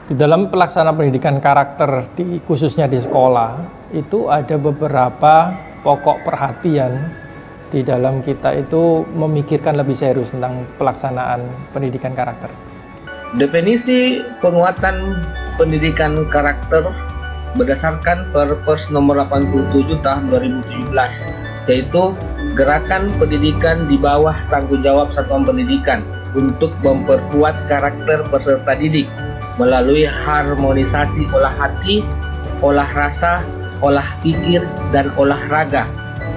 Di dalam pelaksanaan pendidikan karakter khususnya di sekolah, itu ada beberapa pokok perhatian di dalam kita itu memikirkan lebih serius tentang pelaksanaan pendidikan karakter. Definisi penguatan pendidikan karakter berdasarkan Perpres nomor 87 tahun 2017, yaitu gerakan pendidikan di bawah tanggung jawab satuan pendidikan untuk memperkuat karakter peserta didik melalui harmonisasi olah hati, olah rasa, olah pikir, dan olahraga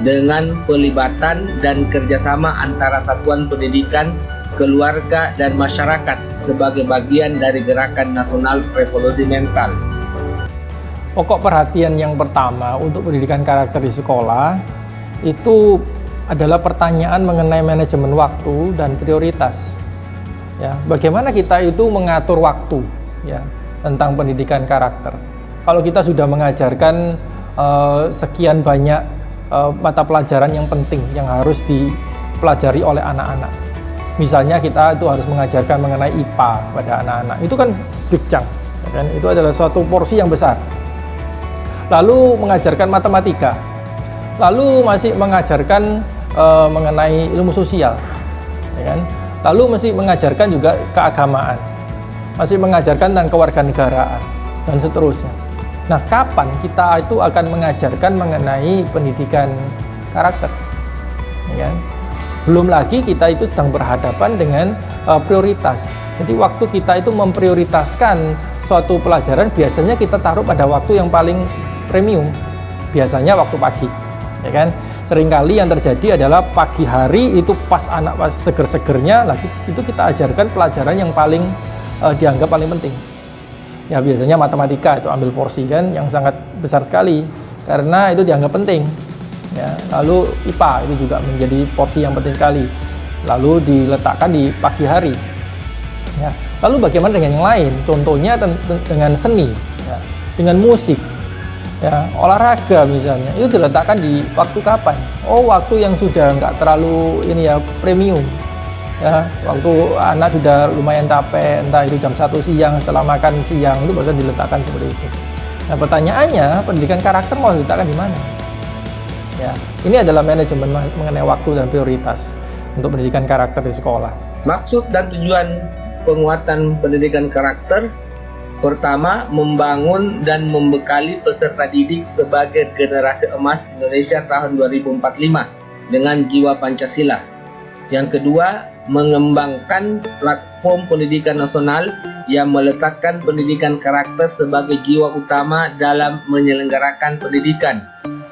dengan pelibatan dan kerjasama antara satuan pendidikan, keluarga, dan masyarakat sebagai bagian dari gerakan nasional revolusi mental. Pokok perhatian yang pertama untuk pendidikan karakter di sekolah itu adalah pertanyaan mengenai manajemen waktu dan prioritas. Ya, bagaimana kita itu mengatur waktu ya tentang pendidikan karakter. Kalau kita sudah mengajarkan sekian banyak mata pelajaran yang penting yang harus dipelajari oleh anak-anak. Misalnya kita itu harus mengajarkan mengenai IPA pada anak-anak. Itu kan big chunk, ya kan? Itu adalah suatu porsi yang besar. Lalu mengajarkan matematika. Lalu masih mengajarkan mengenai ilmu sosial, ya kan? Lalu masih mengajarkan juga keagamaan. Masih mengajarkan tentang kewarganegaraan dan seterusnya. Nah, kapan kita itu akan mengajarkan mengenai pendidikan karakter? Ya kan? Belum lagi kita itu sedang berhadapan dengan prioritas. Jadi waktu kita itu memprioritaskan suatu pelajaran biasanya kita taruh pada waktu yang paling premium. Biasanya waktu pagi, ya kan? Seringkali yang terjadi adalah pagi hari itu pas anak pas seger-segernya lagi itu kita ajarkan pelajaran yang paling dianggap paling penting. Ya biasanya matematika itu ambil porsi kan yang sangat besar sekali karena itu dianggap penting. Ya, lalu IPA itu juga menjadi porsi yang penting sekali. Lalu diletakkan di pagi hari. Ya, lalu bagaimana dengan yang lain? Contohnya dengan seni, ya, dengan musik, ya, olahraga misalnya. Itu diletakkan di waktu kapan? Oh, waktu yang sudah nggak terlalu ini ya premium. Ya, waktu anak sudah lumayan capek, entah itu jam 1 siang setelah makan siang itu bisa diletakkan seperti itu. Nah, pertanyaannya pendidikan karakter mau diletakkan di mana? Ya, ini adalah manajemen mengenai waktu dan prioritas untuk pendidikan karakter di sekolah. Maksud dan tujuan penguatan pendidikan karakter pertama, membangun dan membekali peserta didik sebagai generasi emas Indonesia tahun 2045 dengan jiwa Pancasila. Yang kedua, mengembangkan platform pendidikan nasional yang meletakkan pendidikan karakter sebagai jiwa utama dalam menyelenggarakan pendidikan.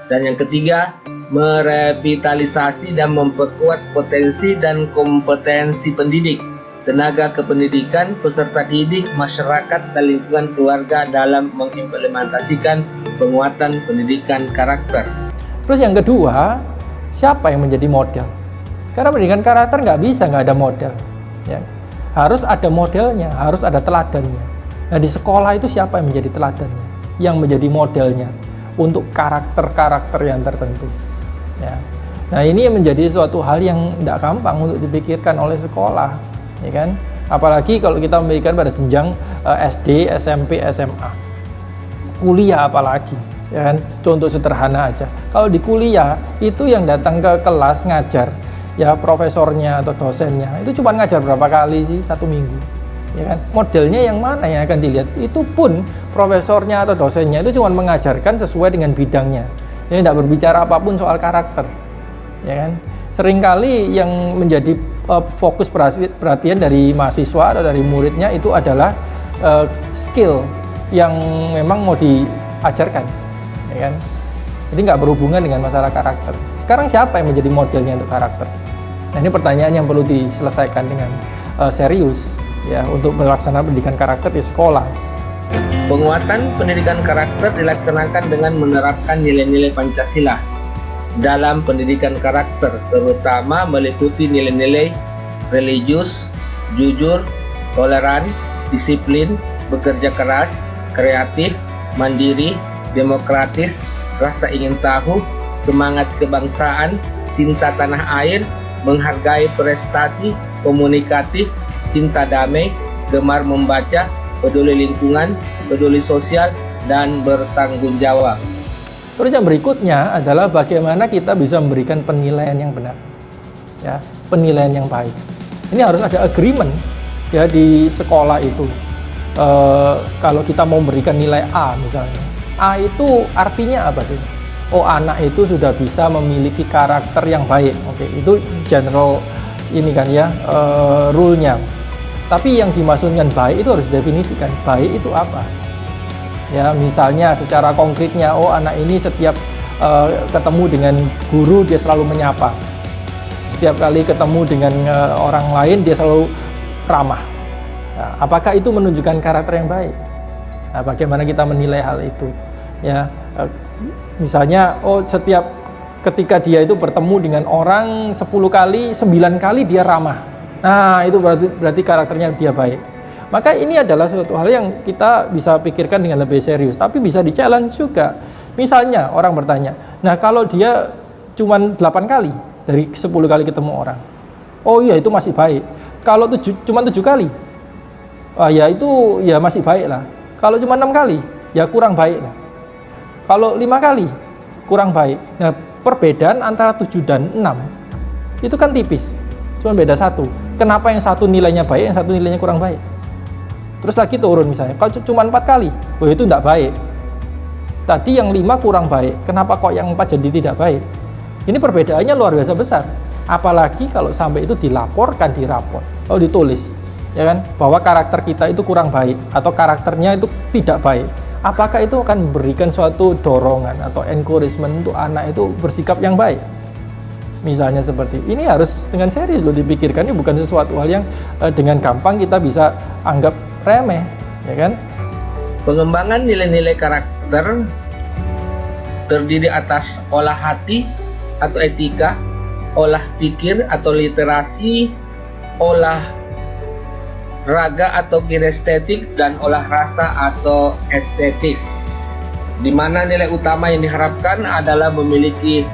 Dan yang ketiga, merevitalisasi dan memperkuat potensi dan kompetensi pendidik, tenaga kependidikan, peserta didik, masyarakat, dan lingkungan keluarga dalam mengimplementasikan penguatan pendidikan karakter. Terus yang kedua, siapa yang menjadi model? Karena pendidikan karakter nggak bisa nggak ada model. Ya. Harus ada modelnya, harus ada teladannya. Nah di sekolah itu siapa yang menjadi teladannya? Yang menjadi modelnya untuk karakter-karakter yang tertentu. Ya. Nah ini menjadi suatu hal yang tidak gampang untuk dipikirkan oleh sekolah. Ya kan? Apalagi kalau kita memberikan pada jenjang SD, SMP, SMA, kuliah apalagi, ya kan? Contoh sederhana aja. Kalau di kuliah itu yang datang ke kelas ngajar, ya profesornya atau dosennya itu cuma ngajar berapa kali sih satu minggu, ya kan? Modelnya yang mana yang akan dilihat? Itu pun profesornya atau dosennya itu cuma mengajarkan sesuai dengan bidangnya, ya tidak berbicara apapun soal karakter, ya kan? Seringkali yang menjadi fokus perhatian dari mahasiswa atau dari muridnya itu adalah skill yang memang mau diajarkan, ya kan? Jadi nggak berhubungan dengan masalah karakter. Sekarang siapa yang menjadi modelnya untuk karakter? Nah ini pertanyaan yang perlu diselesaikan dengan serius ya untuk melaksanakan pendidikan karakter di sekolah. Penguatan pendidikan karakter dilaksanakan dengan menerapkan nilai-nilai Pancasila dalam pendidikan karakter, terutama meliputi nilai-nilai religius, jujur, toleran, disiplin, bekerja keras, kreatif, mandiri, demokratis, rasa ingin tahu, semangat kebangsaan, cinta tanah air, menghargai prestasi, komunikatif, cinta damai, gemar membaca, peduli lingkungan, peduli sosial, dan bertanggung jawab. Terus yang berikutnya adalah bagaimana kita bisa memberikan penilaian yang benar, ya, penilaian yang baik. Ini harus ada agreement ya di sekolah itu. Kalau kita mau memberikan nilai A misalnya, A itu artinya apa sih? Oh, anak itu sudah bisa memiliki karakter yang baik. Oke, itu general ini kan ya, rule-nya. Tapi yang dimaksudkan baik itu harus definisikan. Baik itu apa? Ya, misalnya secara konkretnya, oh anak ini setiap ketemu dengan guru dia selalu menyapa. Setiap kali ketemu dengan orang lain dia selalu ramah. Nah, apakah itu menunjukkan karakter yang baik? Nah, bagaimana kita menilai hal itu? Ya, misalnya, oh setiap ketika dia itu bertemu dengan orang 10 kali, 9 kali dia ramah. Nah, itu berarti karakternya dia baik. Maka ini adalah suatu hal yang kita bisa pikirkan dengan lebih serius, tapi bisa di-challenge juga. Misalnya orang bertanya, nah kalau dia cuma 8 kali dari 10 kali ketemu orang, oh iya itu masih baik. Kalau cuma 7 kali, ya itu ya masih baik lah. Kalau cuma 6 kali, ya kurang baik lah. Kalau 5 kali, kurang baik. Nah, perbedaan antara 7 dan 6 itu kan tipis, cuma beda 1. Kenapa yang satu nilainya baik, yang satu nilainya kurang baik? Terus lagi turun misalnya, kalau cuma 4 kali, oh itu tidak baik. Tadi yang 5 kurang baik, kenapa kok yang 4 jadi tidak baik? Ini perbedaannya luar biasa besar. Apalagi kalau sampai itu dilaporkan di rapor, kalau ditulis, ya kan, bahwa karakter kita itu kurang baik atau karakternya itu tidak baik. Apakah itu akan memberikan suatu dorongan atau encouragement untuk anak itu bersikap yang baik? Misalnya seperti ini harus dengan serius loh dipikirkan. Ini bukan sesuatu hal yang dengan gampang kita bisa anggap remeh, ya kan? Pengembangan nilai-nilai karakter terdiri atas olah hati atau etika, olah pikir atau literasi, olah raga atau kinestetik, dan olah rasa atau estetis. Di mana nilai utama yang diharapkan adalah memiliki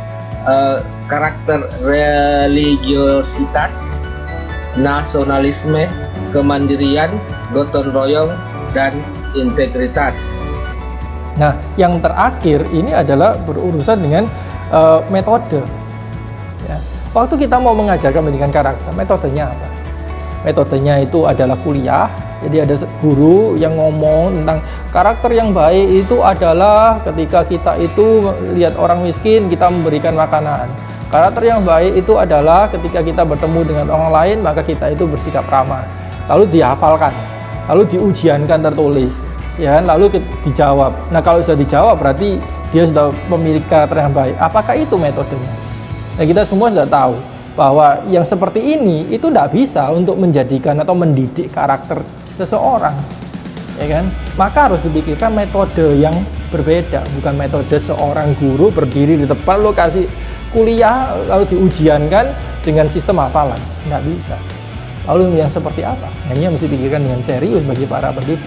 karakter religiositas, nasionalisme, kemandirian, gotong royong, dan integritas. Nah, yang terakhir ini adalah berurusan dengan metode. Ya. Waktu kita mau mengajarkan pendidikan karakter, metodenya apa? Metodenya itu adalah kuliah. Jadi ada guru yang ngomong tentang karakter yang baik itu adalah ketika kita itu lihat orang miskin, kita memberikan makanan. Karakter yang baik itu adalah ketika kita bertemu dengan orang lain, maka kita itu bersikap ramah. Lalu dihafalkan, lalu diujiankan tertulis, ya kan? Lalu dijawab. Nah, kalau sudah dijawab berarti dia sudah memiliki karakter yang baik. Apakah itu metodenya? Nah, kita semua sudah tahu bahwa yang seperti ini itu tidak bisa untuk menjadikan atau mendidik karakter seseorang, ya kan? Maka harus dipikirkan metode yang berbeda, bukan metode seorang guru berdiri di depan lokasi kuliah lalu diujiankan dengan sistem hafalan, nggak bisa. Lalu yang seperti apa? Nah, ini yang mesti dipikirkan dengan serius bagi para pendidik.